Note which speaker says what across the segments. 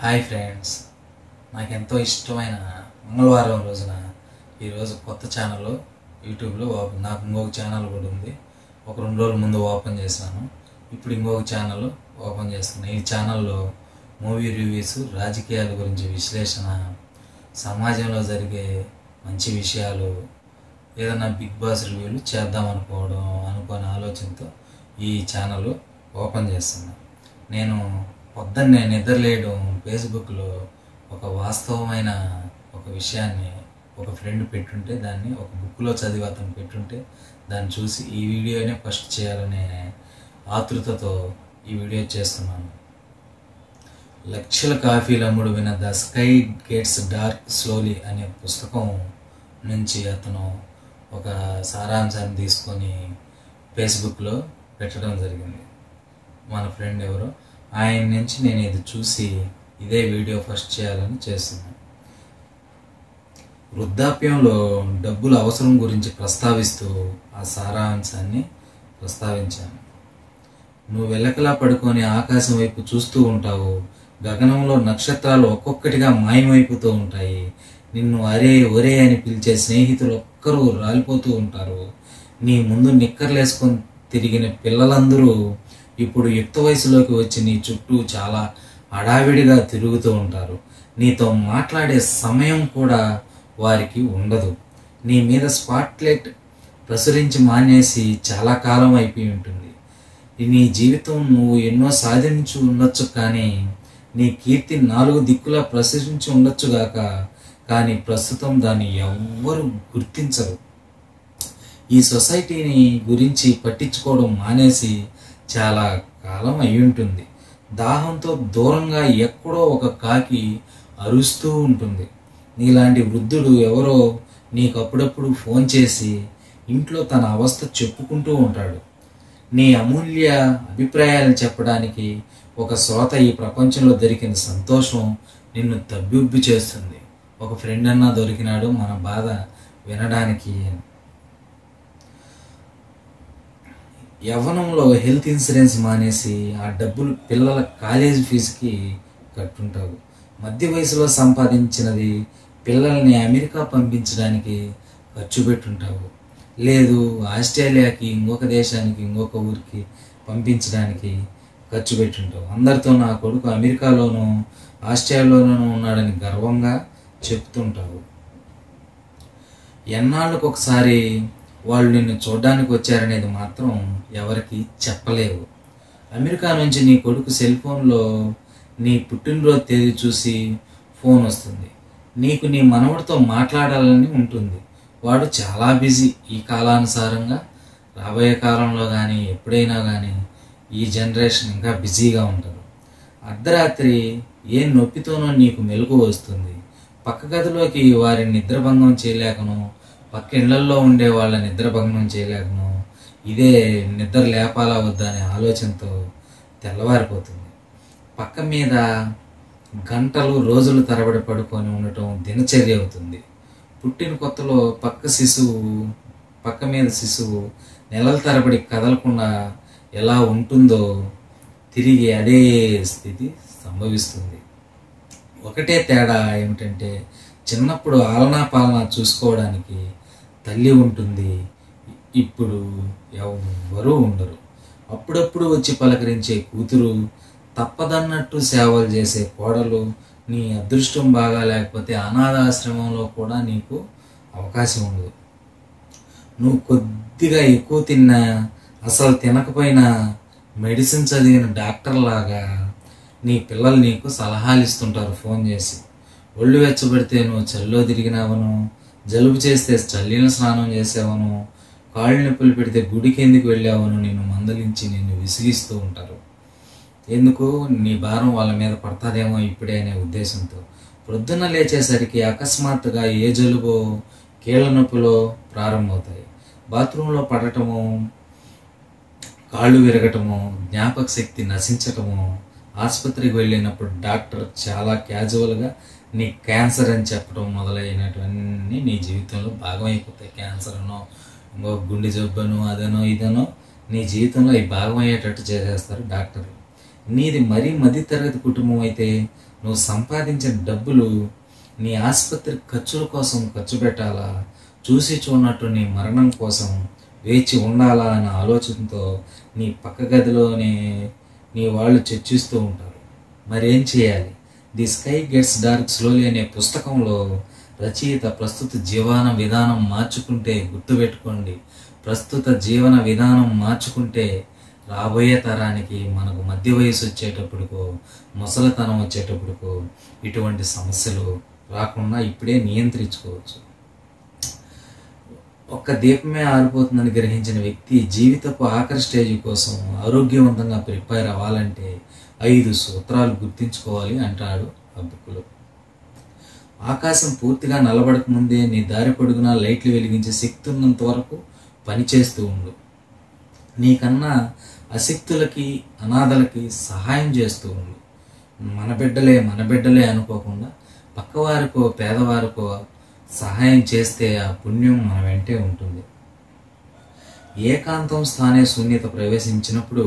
Speaker 1: Hi friends, నాకెంతో ఇష్టమైన మంగళవారం రోజున ఈరోజు కొత్త ఛానల్ యూట్యూబ్లో నాకు ఇంకొక ఛానల్ కూడా ఉంది. ఒక 2 రోజుల ముందు ఓపెన్ చేశాను. ఇప్పుడు ఇంకొక ఛానల్ ఓపెన్ చేస్తున్నాను. ఈ ఛానల్లో మూవీ రివ్యూస్, రాజకీయాల గురించి విశ్లేషణ, సమాజంలో జరిగే మంచి విషయాలు, ఏదైనా బిగ్ బాస్ రివ్యూలు చేద్దాం అనుకునే ఆలోచనతో ఈ ఛానల్ ఓపెన్ చేస్తున్నాను. నేను పొద్దున్నే నిద్రలేయడం ఫేస్బుక్లో ఒక వాస్తవమైన ఒక విషయాన్ని ఒక ఫ్రెండ్ పెట్టుంటే, దాన్ని ఒక బుక్లో చదివి అతను పెట్టుంటే దాన్ని చూసి ఈ వీడియోనే ఫస్ట్ చేయాలనే ఆతృతతో ఈ వీడియో చేస్తున్నాను. లక్షల కాఫీలు అమ్ముడు విన the sky gets dark slowly అనే పుస్తకం నుంచి అతను ఒక సారాంశాన్ని తీసుకొని ఫేస్బుక్లో పెట్టడం జరిగింది. మన ఫ్రెండ్ ఎవరో ఆయన నుంచి నేను ఇది చూసి ఇదే వీడియో ఫస్ట్ చేయాలని చేస్తున్నాను. వృద్ధాప్యంలో డబ్బుల అవసరం గురించి ప్రస్తావిస్తూ ఆ సారాంశాన్ని ప్రస్తావించాను. నువ్వు వెల్లకలా పడుకొని ఆకాశం వైపు చూస్తూ ఉంటావు. గగనంలో నక్షత్రాలు ఒక్కొక్కటిగా మాయమైపోతూ ఉంటాయి. నిన్ను అరే ఒరే అని పిలిచే స్నేహితులు ఒక్కరు రాలిపోతూ ఉంటారు. నీ ముందు నిక్కర్లేసుకొని తిరిగిన పిల్లలందరూ ఇప్పుడు యుక్త వయసులోకి వచ్చి నీ చుట్టూ చాలా హడావిడిగా తిరుగుతూ ఉంటారు. నీతో మాట్లాడే సమయం కూడా వారికి ఉండదు. నీ మీద స్పాట్లైట్ ప్రసరించి మానేసి చాలా కాలం అయిపోయి ఉంటుంది. నీ జీవితం నువ్వు ఎన్నో సాధించి ఉండొచ్చు, కానీ నీ కీర్తి 4 దిక్కులా ప్రసరించి ఉండొచ్చుగాక, కానీ ప్రస్తుతం దాన్ని ఎవ్వరూ గుర్తించరు. ఈ సొసైటీని గురించి పట్టించుకోవడం మానేసి చాలా కాలం అయి ఉంటుంది. దాహంతో దూరంగా ఎక్కడో ఒక కాకి అరుస్తూ ఉంటుంది. నీలాంటి వృద్ధుడు ఎవరో నీకు అప్పుడప్పుడు ఫోన్ చేసి ఇంట్లో తన అవస్థ చెప్పుకుంటూ ఉంటాడు. నీ అమూల్య అభిప్రాయాలను చెప్పడానికి ఒక శ్రోత ఈ ప్రపంచంలో దొరికిన సంతోషం నిన్ను తబ్బిబ్బి చేస్తుంది. ఒక ఫ్రెండ్ అన్నా దొరికినాడు మన బాధ వినడానికి. యవ్వనంలో హెల్త్ ఇన్సూరెన్స్ మానేసి ఆ డబ్బులు పిల్లల కాలేజీ ఫీజుకి కట్టుంటావు. మధ్య వయసులో సంపాదించినది పిల్లల్ని అమెరికా పంపించడానికి ఖర్చు పెట్టుంటావు. లేదు ఆస్ట్రేలియాకి, ఇంకొక దేశానికి, ఇంకొక ఊరికి పంపించడానికి ఖర్చు పెట్టుంటావు. అందరితో నా కొడుకు అమెరికాలోనూ ఆస్ట్రేలియాలోనూ ఉన్నాడని గర్వంగా చెప్తుంటావు. ఎన్నాళ్ళకు ఒకసారి వాళ్ళు నిన్ను చూడడానికి వచ్చారనేది మాత్రం ఎవరికి చెప్పలేవు. అమెరికా నుంచి నీ కొడుకు సెల్ ఫోన్లో నీ పుట్టినరోజు తేదీ చూసి ఫోన్ వస్తుంది. నీకు నీ మనవడితో మాట్లాడాలని ఉంటుంది. వాడు చాలా బిజీ. ఈ కాలానుసారంగా రాబోయే కాలంలో కానీ ఎప్పుడైనా కానీ ఈ జనరేషన్ ఇంకా బిజీగా ఉంటారు. అర్ధరాత్రి ఏ నొప్పితోనో నీకు మెలకువ వస్తుంది. పక్క గదిలోకి వారి నిద్రభంగం చేయలేకను, పక్క ఇళ్లల్లో ఉండే వాళ్ళ నిద్రభంగం చేయలేకను, ఇదే నిద్ర లేపాలా వద్దా అనే ఆలోచనతో తెల్లవారిపోతుంది. పక్క మీద గంటలు రోజులు తరబడి పడుకొని ఉండటం దినచర్య అవుతుంది. పుట్టిన కొత్తలో పక్క మీద శిశువు నెలల తరబడి కదలకుండా ఎలా ఉంటుందో తిరిగి అదే స్థితి సంభవిస్తుంది. ఒకటే తేడా ఏమిటంటే, చిన్నప్పుడు ఆలనా పాలనా చూసుకోవడానికి తల్లి ఉంటుంది. ఇప్పుడు ఎవ్వరూ ఉండరు. అప్పుడప్పుడు వచ్చి పలకరించే కూతురు, తప్పదన్నట్టు సేవలు చేసే కోడలు. నీ అదృష్టం బాగా లేకపోతే అనాథాశ్రమంలో కూడా నీకు అవకాశం ఉండదు. నువ్వు కొద్దిగా ఎక్కువ తిన్నా, అసలు తినకపోయినా మెడిసిన్ చదివిన డాక్టర్ లాగా నీ పిల్లలు నీకు సలహాలు ఇస్తుంటారు ఫోన్ చేసి. ఒళ్ళు వెచ్చబడితే నువ్వు చలిలో తిరిగినావను, జలుబు చేస్తే చల్లిన స్నానం చేసావను, కాళ్ళు నొప్పులు పెడితే గుడికి ఎందుకు వెళ్ళావను నిన్ను మందలించి నిన్ను విసిగిస్తూ ఉంటారు. ఎందుకు? నీ భారం వాళ్ళ మీద పడతాదేమో ఇప్పుడే అనే ఉద్దేశంతో. ప్రొద్దున లేచేసరికి అకస్మాత్తుగా ఏ జలుబో కీళ్ళ నొప్పులో ప్రారంభమవుతాయి. బాత్రూంలో పడటము, కాళ్ళు విరగటము, జ్ఞాపక శక్తి నశించటము. ఆసుపత్రికి వెళ్ళినప్పుడు డాక్టర్ చాలా క్యాజువల్గా నీ క్యాన్సర్ అని చెప్పడం మొదలైనటువన్నీ నీ జీవితంలో భాగమైపోతాయి. క్యాన్సర్ అనో, ఇంకో గుండె జబ్బను, అదనో ఇదనో నీ జీవితంలో ఈ భాగమయ్యేటట్టు చేసేస్తారు డాక్టర్లు. నీది మరీ మధ్య తరగతి కుటుంబం అయితే నువ్వు సంపాదించిన డబ్బులు నీ ఆసుపత్రి ఖర్చుల కోసం ఖర్చు పెట్టాలా, చూసి చూడనట్టు నీ మరణం కోసం వేచి ఉండాలా అనే ఆలోచనతో నీ పక్క గదిలోనే నీ వాళ్ళు చర్చిస్తూ ఉంటారు. మరేం చేయాలి? The sky gets dark slowly అనే పుస్తకంలో రచయిత ప్రస్తుత జీవన విధానం మార్చుకుంటే, గుర్తుపెట్టుకోండి, ప్రస్తుత జీవన విధానం మార్చుకుంటే రాబోయే తరానికి మనకు మధ్య వయసు వచ్చేటప్పటికో ముసలితనం వచ్చేటప్పటికో ఇటువంటి సమస్యలు రాకుండా ఇప్పుడే నియంత్రించుకోవచ్చు. ఒక్క దీపమే ఆరిపోతుందని గ్రహించిన వ్యక్తి జీవితపు ఆఖరి స్టేజ్ కోసం ఆరోగ్యవంతంగా ప్రిపేర్ అవ్వాలంటే 5 సూత్రాలు గుర్తించుకోవాలి అంటాడు ఆ బుక్లో. ఆకాశం పూర్తిగా నల్లబడక ముందే నీ దారి పొడుగునా లైట్లు వెలిగించే శక్తి ఉన్నంత వరకు పనిచేస్తూ ఉండు. నీకన్నా అశక్తులకి అనాథలకి సహాయం చేస్తూ ఉండు. మన బిడ్డలే అనుకోకుండా పక్కవారికో పేదవారికో సహాయం చేస్తే ఆ పుణ్యం మన వెంటే ఉంటుంది. ఏకాంతం స్థానే శూన్యత ప్రవేశించినప్పుడు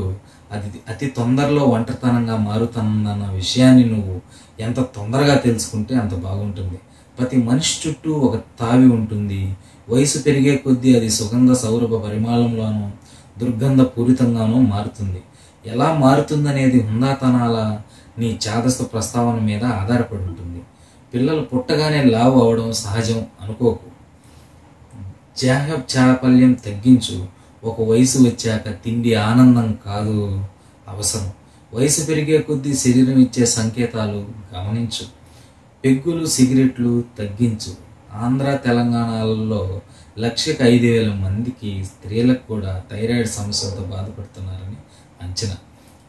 Speaker 1: అది అతి తొందరలో ఒంటరితనంగా మారుతుందన్న విషయాన్ని నువ్వు ఎంత తొందరగా తెలుసుకుంటే అంత బాగుంటుంది. ప్రతి మనిషి చుట్టూ ఒక తావి ఉంటుంది. వయసు పెరిగే కొద్దీ అది సుగంధ సౌరభ పరిమళంలోనూ దుర్గంధ పూరితంగానూ మారుతుంది. ఎలా మారుతుందనేది హుందాతనాల నీ చాదస్త ప్రస్తావన మీద ఆధారపడి ఉంటుంది. పిల్లలు పుట్టగానే లావు అవడం సహజం అనుకోకు. చాపల్యం తగ్గించు. ఒక వయసు వచ్చాక తిండి ఆనందం కాదు, అవసరం. వయసు పెరిగే కొద్దీ శరీరం ఇచ్చే సంకేతాలు గమనించు. పెగ్గులు సిగరెట్లు తగ్గించు. ఆంధ్ర తెలంగాణలో 1,05,000 మందికి స్త్రీలకు కూడా థైరాయిడ్ సమస్యలతో బాధపడుతున్నారని అంచనా.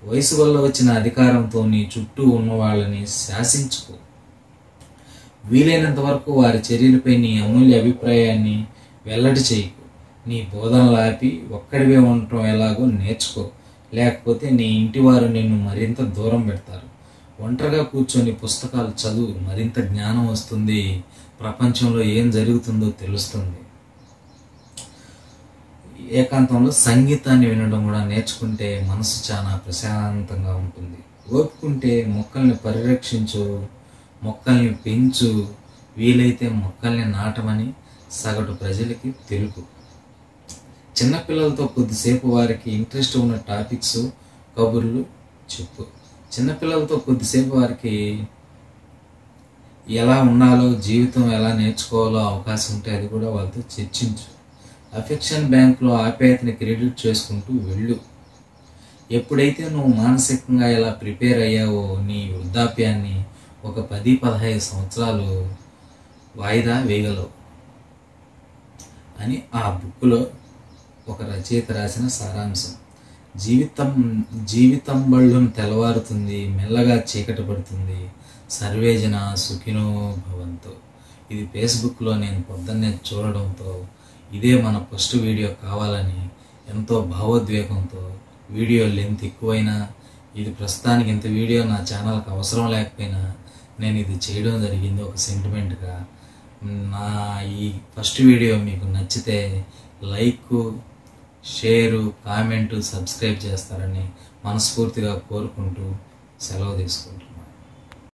Speaker 1: వయసు వల్ల వచ్చిన అధికారంతో నీ చుట్టూ ఉన్న వాళ్ళని శాసించుకో. వీలైనంత వరకు వారి చర్యలపై నీ అమూల్య అభిప్రాయాన్ని వెల్లడి చేయకు. నీ బోధనలు ఆపి ఒక్కడివే ఉండటం ఎలాగో నేర్చుకో. లేకపోతే నీ ఇంటి వారు నిన్ను మరింత దూరం పెడతారు. ఒంటరిగా కూర్చొని పుస్తకాలు చదువు. మరింత జ్ఞానం వస్తుంది. ప్రపంచంలో ఏం జరుగుతుందో తెలుస్తుంది. ఏకాంతంలో సంగీతాన్ని వినడం కూడా నేర్చుకుంటే మనసు చాలా ప్రశాంతంగా ఉంటుంది. ఓపుకుంటే మొక్కల్ని పరిరక్షించు, మొక్కల్ని పెంచు, వీలైతే మొక్కల్ని నాటమని సగటు ప్రజలకి తెలుపు. చిన్నపిల్లలతో కొద్దిసేపు వారికి ఇంట్రెస్ట్ ఉన్న టాపిక్స్ కబుర్లు చెప్పు. చిన్నపిల్లలతో కొద్దిసేపు వారికి ఎలా ఉండాలో, జీవితం ఎలా నేర్చుకోవాలో అవకాశం ఉంటే అది కూడా వాళ్ళతో చర్చించు. అఫెక్షన్ బ్యాంకులో ఆప్యాయతని క్రెడిట్ చేసుకుంటూ వెళ్ళు. ఎప్పుడైతే నువ్వు మానసికంగా ఎలా ప్రిపేర్ అయ్యావో నీ వృద్ధాప్యాన్ని ఒక 10-15 సంవత్సరాలు వాయిదా వేయగలవు అని ఆ బుక్లో ఒక రచయిత రాసిన సారాంశం. జీవితం బళ్ళును తెల్లవారుతుంది, మెల్లగా చీకటి పడుతుంది. సర్వేజన సుఖినో భవంతు. ఇది ఫేస్బుక్లో నేను పొద్దున్నే చూడడంతో ఇదే మన ఫస్ట్ వీడియో కావాలని ఎంతో భావోద్వేగంతో, వీడియో లెంత్ ఎక్కువైనా, ఇది ప్రస్తుతానికి ఇంత వీడియో నా ఛానల్కి అవసరం లేకపోయినా నేను ఇది చేయడం జరిగింది ఒక సెంటిమెంట్గా. నా ఈ ఫస్ట్ వీడియో మీకు నచ్చితే లైక్, షేరు, కామెంటు, సబ్స్క్రైబ్ చేస్తారని మనస్ఫూర్తిగా కోరుకుంటూ సెలవు తీసుకుంటున్నాను.